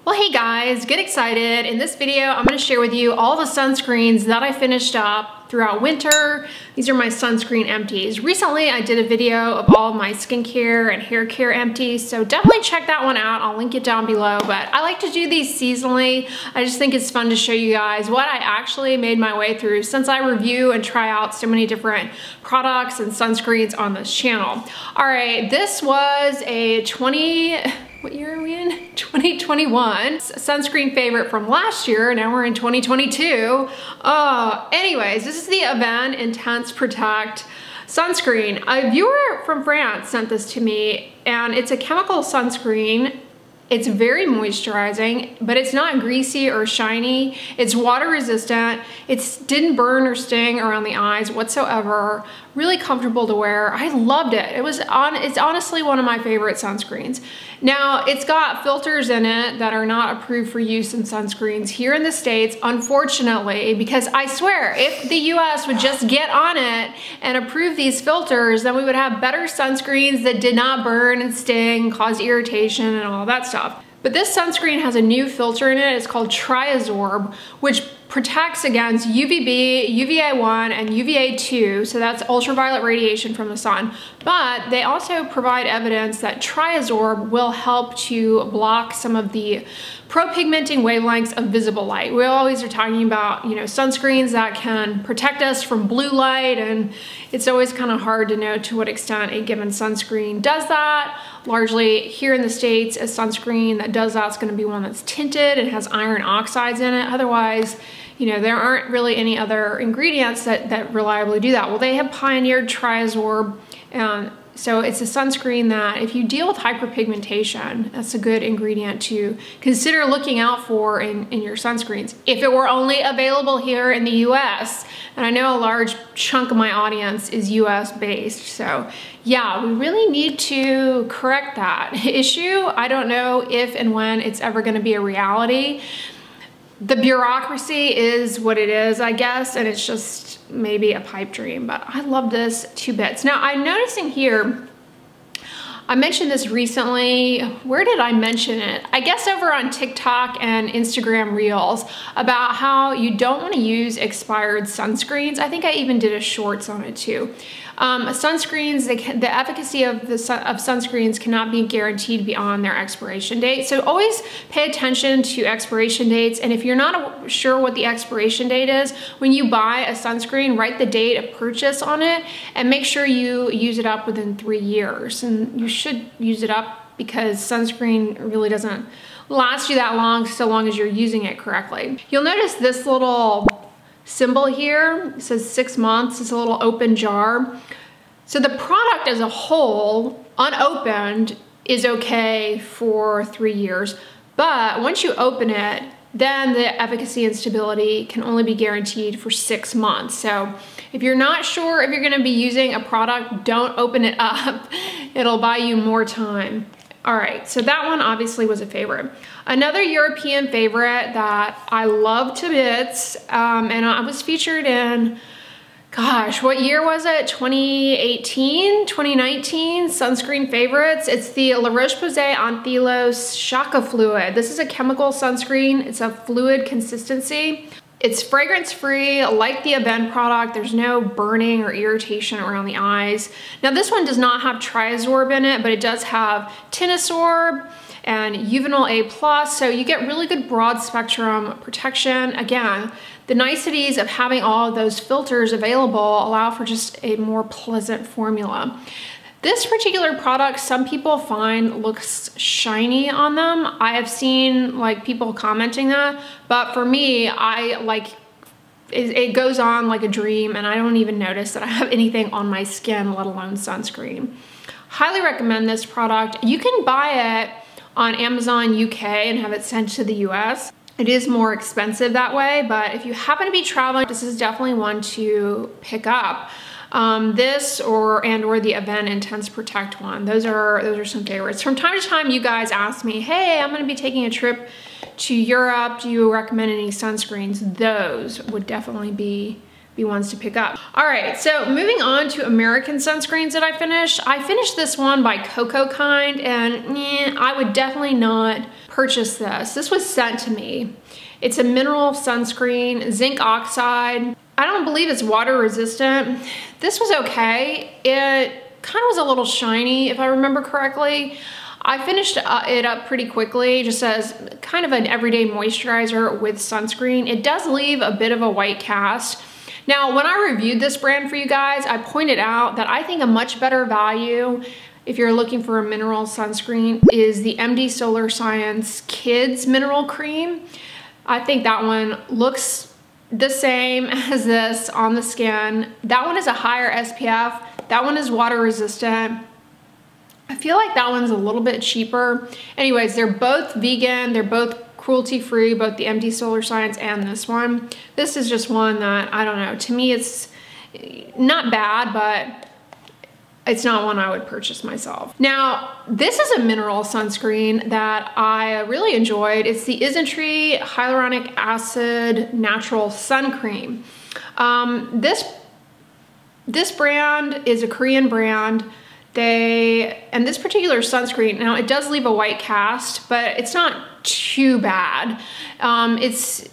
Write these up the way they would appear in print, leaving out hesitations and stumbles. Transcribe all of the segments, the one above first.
Well, hey guys, get excited. In this video, I'm gonna share with you all the sunscreens that I finished up throughout winter. These are my sunscreen empties. Recently, I did a video of all my skincare and hair care empties, so definitely check that one out. I'll link it down below, but I like to do these seasonally. I just think it's fun to show you guys what I actually made my way through since I review and try out so many different products and sunscreens on this channel. All right, this was a what year are we in? 2021. Sunscreen favorite from last year. Now we're in 2022. Anyways, this is the Avene Intense Protect sunscreen. A viewer from France sent this to me, and it's a chemical sunscreen. It's very moisturizing, but it's not greasy or shiny. It's water resistant. It didn't burn or sting around the eyes whatsoever. Really comfortable to wear. I loved it. It's honestly one of my favorite sunscreens. Now, it's got filters in it that are not approved for use in sunscreens here in the States, unfortunately, because I swear, if the US would just get on it and approve these filters, then we would have better sunscreens that did not burn and sting, cause irritation and all that stuff. But this sunscreen has a new filter in it. It's called Triabsorb, which protects against UVB, UVA1, and UVA2, so that's ultraviolet radiation from the sun. But they also provide evidence that Triabsorb will help to block some of the propigmenting wavelengths of visible light. We always are talking about, you know, sunscreens that can protect us from blue light, and it's always kind of hard to know to what extent a given sunscreen does that. Largely here in the States, a sunscreen that does that is going to be one that's tinted and has iron oxides in it. Otherwise, you know, there aren't really any other ingredients that reliably do that. Well, they have pioneered Triabsorb, and so it's a sunscreen that if you deal with hyperpigmentation, that's a good ingredient to consider looking out for in your sunscreens. If it were only available here in the US, and I know a large chunk of my audience is US based, so yeah, we really need to correct that issue. I don't know if and when it's ever gonna be a reality. The bureaucracy is what it is, I guess, and it's just maybe a pipe dream, but I love this to bits. Now, I'm noticing here, I mentioned this recently. Where did I mention it? I guess over on TikTok and Instagram Reels about how you don't want to use expired sunscreens. I think I even did a shorts on it too. Sunscreens, the efficacy of sunscreens cannot be guaranteed beyond their expiration date. So always pay attention to expiration dates. And if you're not sure what the expiration date is, when you buy a sunscreen, write the date of purchase on it and make sure you use it up within 3 years. And you should use it up because sunscreen really doesn't last you that long so long as you're using it correctly. You'll notice this little symbol here, it says 6 months. It's a little open jar. So the product as a whole, unopened, is okay for 3 years. But once you open it, then the efficacy and stability can only be guaranteed for 6 months. So if you're not sure if you're gonna be using a product, don't open it up. It'll buy you more time. All right, so that one obviously was a favorite. Another European favorite that I love to bits, and I was featured in, gosh, what year was it? 2018, 2019, sunscreen favorites. It's the Roche Posay Shaka fluid. This is a chemical sunscreen. It's a fluid consistency. It's fragrance-free, like the Avene product. There's no burning or irritation around the eyes. Now this one does not have Triabsorb in it, but it does have Tinasorb and Uvinol A+, so you get really good broad spectrum protection. Again, the niceties of having all of those filters available allow for just a more pleasant formula. This particular product, some people find looks shiny on them. I have seen like people commenting that, but for me, it goes on like a dream and I don't even notice that I have anything on my skin, let alone sunscreen. Highly recommend this product. You can buy it on Amazon UK and have it sent to the US. It is more expensive that way, but if you happen to be traveling, this is definitely one to pick up. This or the Avene Intense Protect one. Those are some favorites. From time to time, you guys ask me, hey, I'm gonna be taking a trip to Europe. Do you recommend any sunscreens? Those would definitely be be ones to pick up. All right, so moving on to American sunscreens that I finished this one by Cocokind, and I would definitely not purchase this. This was sent to me. It's a mineral sunscreen, zinc oxide. I don't believe it's water resistant. This was okay. It kind of was a little shiny, if I remember correctly. I finished it up pretty quickly, just as kind of an everyday moisturizer with sunscreen. It does leave a bit of a white cast. Now, when I reviewed this brand for you guys, I pointed out that I think a much better value, if you're looking for a mineral sunscreen, is the MD Solar Science Kids Mineral Cream. I think that one looks the same as this on the skin. That one is a higher SPF. That one is water resistant. I feel like that one's a little bit cheaper. Anyways, they're both vegan. They're both cruelty-free, both the MD Solar Science and this one. This is just one that, I don't know, to me it's not bad, but it's not one I would purchase myself. Now, this is a mineral sunscreen that I really enjoyed. It's the Isntree Hyaluronic Acid Natural Sun Cream. This brand is a Korean brand. And this particular sunscreen, now it does leave a white cast, but it's not too bad. It's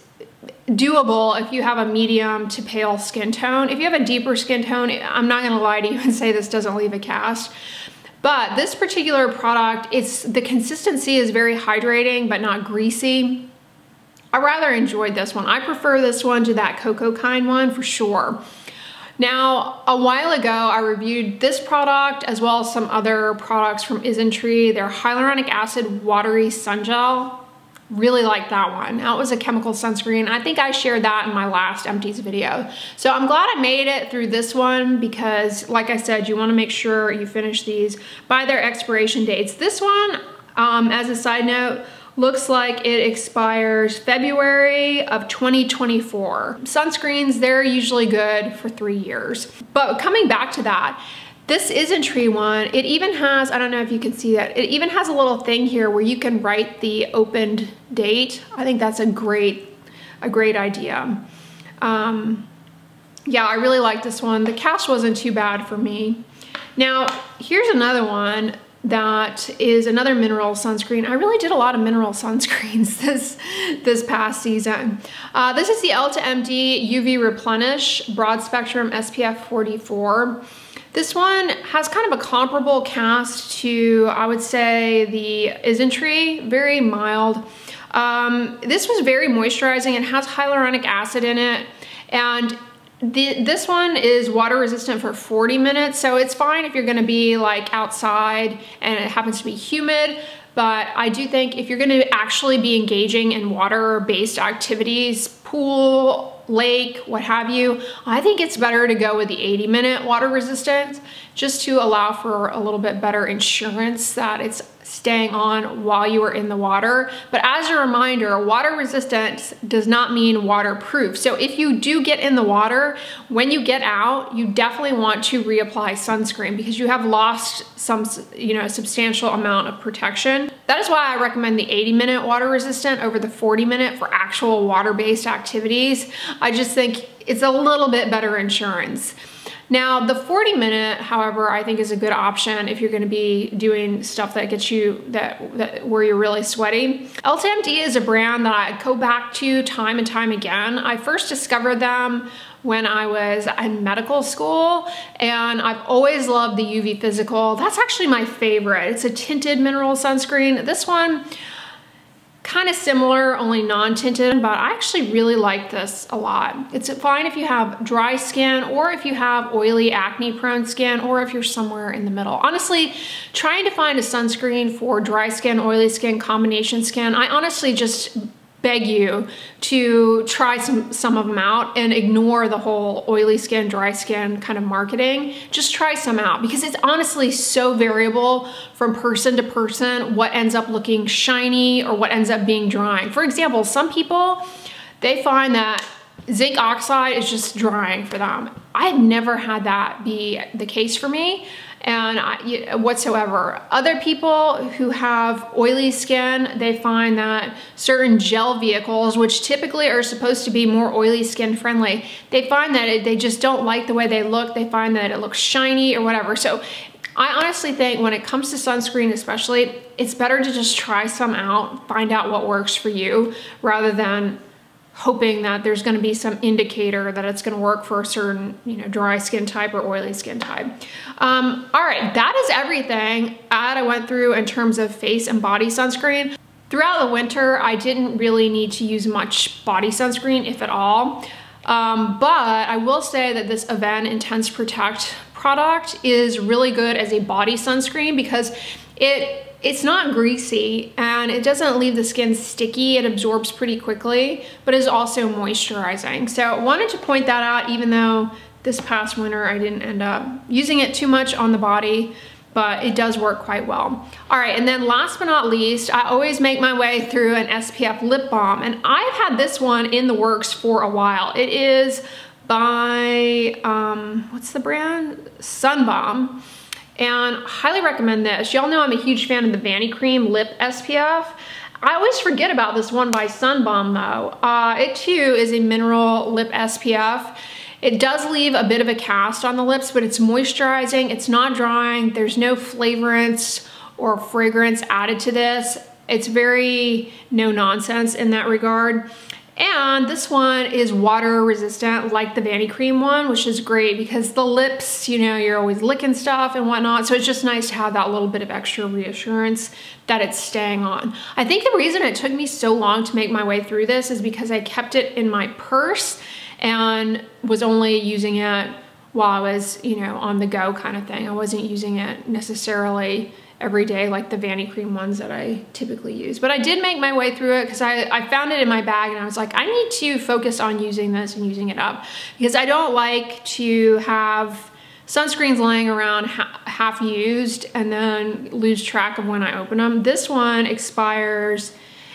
doable if you have a medium to pale skin tone. If you have a deeper skin tone, I'm not gonna lie to you and say this doesn't leave a cast. But this particular product, the consistency is very hydrating, but not greasy. I rather enjoyed this one. I prefer this one to that Cocokind one for sure. Now, a while ago, I reviewed this product as well as some other products from Isntree, their hyaluronic acid watery sun gel. Really like that one. That was a chemical sunscreen. I think I shared that in my last empties video. So I'm glad I made it through this one because, like I said, you wanna make sure you finish these by their expiration dates. This one, as a side note, looks like it expires February of 2024. Sunscreens, they're usually good for 3 years. But coming back to that, this Isntree one, it even has, I don't know if you can see that, it even has a little thing here where you can write the opened date. I think that's a great idea. Yeah, I really like this one. The cast wasn't too bad for me. Now, here's another one that is another mineral sunscreen. I really did a lot of mineral sunscreens this past season. This is the EltaMD UV Replenish Broad Spectrum SPF 44. This one has kind of a comparable cast to, I would say, the Isntree, very mild. This was very moisturizing. It has hyaluronic acid in it, and this one is water resistant for 40 minutes, so it's fine if you're gonna be like outside and it happens to be humid, but I do think if you're gonna actually be engaging in water-based activities, pool, lake, what have you, I think it's better to go with the 80-minute water resistance just to allow for a little bit better insurance that it's staying on while you are in the water. But as a reminder, water resistance does not mean waterproof. So if you do get in the water, when you get out, you definitely want to reapply sunscreen because you have lost some, substantial amount of protection. That is why I recommend the 80-minute water resistant over the 40-minute for actual water-based activities. I just think it's a little bit better insurance. Now, the 40-minute, however, I think is a good option if you're gonna be doing stuff that gets you, where you're really sweaty. EltaMD is a brand that I go back to time and time again. I first discovered them when I was in medical school, and I've always loved the UV Physical. That's actually my favorite. It's a tinted mineral sunscreen. This one, kind of similar, only non-tinted, but I actually really like this a lot. It's fine if you have dry skin or if you have oily, acne-prone skin, or if you're somewhere in the middle. Honestly, trying to find a sunscreen for dry skin, oily skin, combination skin, I honestly just beg you to try some of them out and ignore the whole oily skin, dry skin kind of marketing. Just try some out because it's honestly so variable from person to person what ends up looking shiny or what ends up being drying. For example, some people, they find that zinc oxide is just drying for them. I've never had that be the case for me and whatsoever. Other people who have oily skin, they find that certain gel vehicles, which typically are supposed to be more oily skin friendly, they find that they just don't like the way they look. They find that it looks shiny or whatever. So I honestly think when it comes to sunscreen especially, it's better to just try some out, find out what works for you, rather than hoping that there's gonna be some indicator that it's gonna work for a certain, dry skin type or oily skin type. All right, that is everything that I went through in terms of face and body sunscreen. Throughout the winter, I didn't really need to use much body sunscreen, if at all. But I will say that this Avene Intense Protect product is really good as a body sunscreen because it's not greasy and it doesn't leave the skin sticky. It absorbs pretty quickly, but is also moisturizing. So I wanted to point that out, even though this past winter I didn't end up using it too much on the body, but it does work quite well. All right, and then last but not least, I always make my way through an SPF lip balm, and I've had this one in the works for a while. It is by, what's the brand? Sun Balm. And highly recommend this. Y'all know I'm a huge fan of the Vanity Cream Lip SPF. I always forget about this one by Sun Balm though. It too is a mineral lip SPF. It does leave a bit of a cast on the lips, but it's moisturizing, it's not drying, there's no flavorants or fragrance added to this. It's very no nonsense in that regard. And this one is water resistant like the Vanity Cream one, which is great because the lips, you're always licking stuff and whatnot. So it's just nice to have that little bit of extra reassurance that it's staying on. I think the reason it took me so long to make my way through this is because I kept it in my purse and was only using it while I was, on the go kind of thing. I wasn't using it necessarily every day like the Vanity Cream ones that I typically use. But I did make my way through it because I found it in my bag and I was like, I need to focus on using this and using it up because I don't like to have sunscreens laying around half used and then lose track of when I open them. This one expires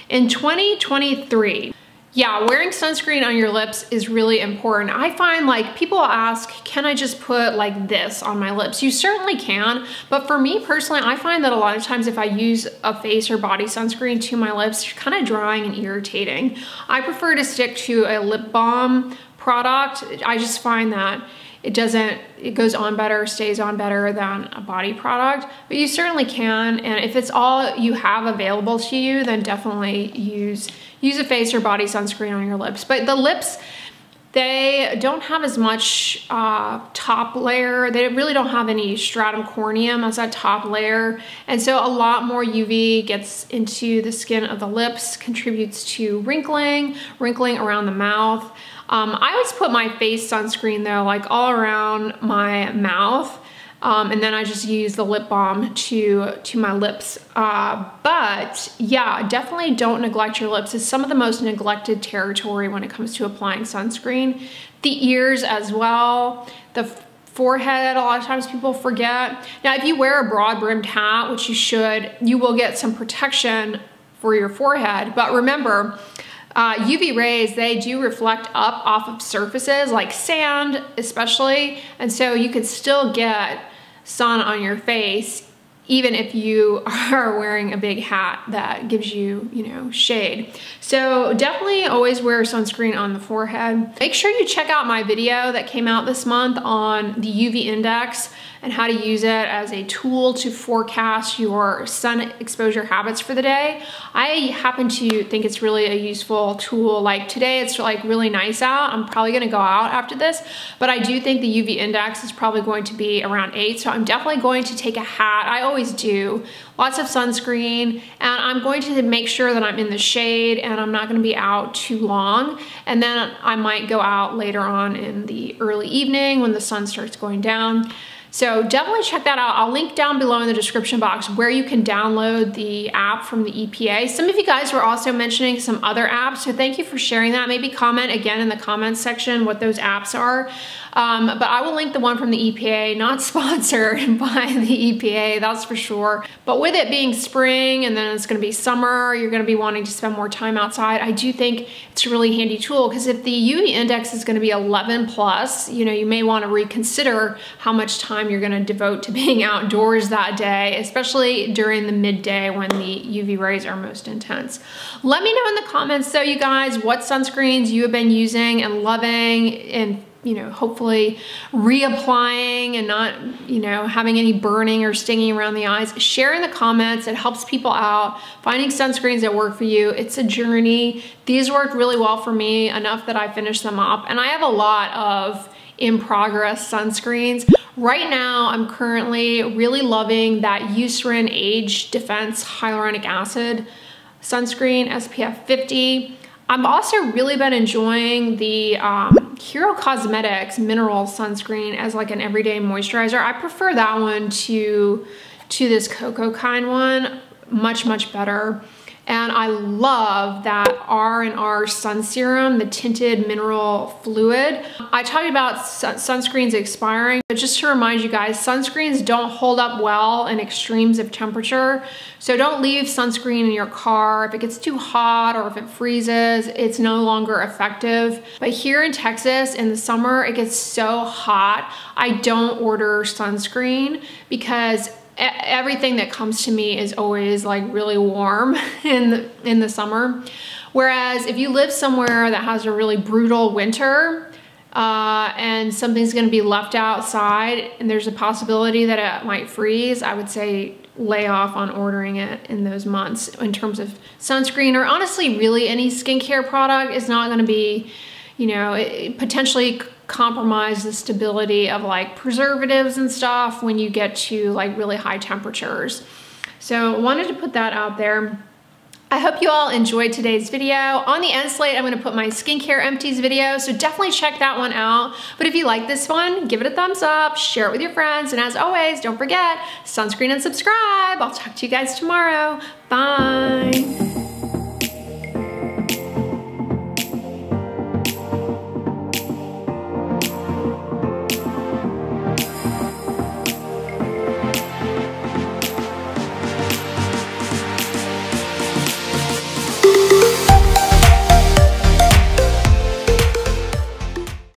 in 2023. Yeah, wearing sunscreen on your lips is really important. I find like people ask, can I just put like this on my lips? You certainly can, but for me personally, I find that a lot of times if I use a face or body sunscreen to my lips, it's kind of drying and irritating. I prefer to stick to a lip balm product. I just find that it goes on better, stays on better than a body product, but you certainly can. And if it's all you have available to you, then definitely use a face or body sunscreen on your lips. But the lips, they don't have as much top layer. They really don't have any stratum corneum as that top layer. And so a lot more UV gets into the skin of the lips, contributes to wrinkling around the mouth. I always put my face sunscreen though, like all around my mouth. And then I just use the lip balm to my lips. But yeah, definitely don't neglect your lips. It's some of the most neglected territory when it comes to applying sunscreen. The ears as well, the forehead, a lot of times people forget. Now, if you wear a broad brimmed hat, which you should, you will get some protection for your forehead. But remember, UV rays, they do reflect up off of surfaces like sand especially, and so you could still get sun on your face even if you are wearing a big hat that gives you, shade. So definitely always wear sunscreen on the forehead. Make sure you check out my video that came out this month on the UV index and how to use it as a tool to forecast your sun exposure habits for the day. I happen to think it's really a useful tool. Like today it's like really nice out. I'm probably gonna go out after this, but I do think the UV index is probably going to be around 8. So I'm definitely going to take a hat. I always do. Lots of sunscreen, and I'm going to make sure that I'm in the shade and I'm not gonna be out too long. And then I might go out later on in the early evening when the sun starts going down. So definitely check that out. I'll link down below in the description box where you can download the app from the EPA. Some of you guys were also mentioning some other apps, so thank you for sharing that. Maybe comment again in the comments section what those apps are. But I will link the one from the EPA, not sponsored by the EPA, that's for sure. But with it being spring and then it's gonna be summer, you're gonna be wanting to spend more time outside. I do think it's a really handy tool because if the UV index is gonna be 11 plus, you know, you may wanna reconsider how much time you're gonna devote to being outdoors that day, especially during the midday when the UV rays are most intense. Let me know in the comments though, you guys, what sunscreens you have been using and loving, and you know, hopefully reapplying and not, you know, having any burning or stinging around the eyes. Share in the comments. It helps people out. Finding sunscreens that work for you. It's a journey. These worked really well for me, enough that I finished them up. And I have a lot of in progress sunscreens. Right now, I'm currently really loving that Isntree Age Defense Hyaluronic Acid sunscreen, SPF 50. I've also really been enjoying the Hero Cosmetics Mineral Sunscreen as like an everyday moisturizer. I prefer that one to this Cocokind one, much better. And I love that R&R Sun Serum, the tinted mineral fluid. I talked about sunscreens expiring, but just to remind you guys, sunscreens don't hold up well in extremes of temperature. So don't leave sunscreen in your car. If it gets too hot or if it freezes, it's no longer effective. But here in Texas in the summer, it gets so hot, I don't order sunscreen because everything that comes to me is always like really warm in the summer. Whereas if you live somewhere that has a really brutal winter and something's gonna be left outside and there's a possibility that it might freeze, I would say lay off on ordering it in those months. In terms of sunscreen, or honestly really any skincare product, is not gonna be, you know, it potentially compromise the stability of like preservatives and stuff when you get to like really high temperatures. So wanted to put that out there. I hope you all enjoyed today's video. On the end slate, I'm gonna put my skincare empties video, so definitely check that one out. But if you like this one, give it a thumbs up, share it with your friends, and as always, don't forget, sunscreen and subscribe. I'll talk to you guys tomorrow. Bye.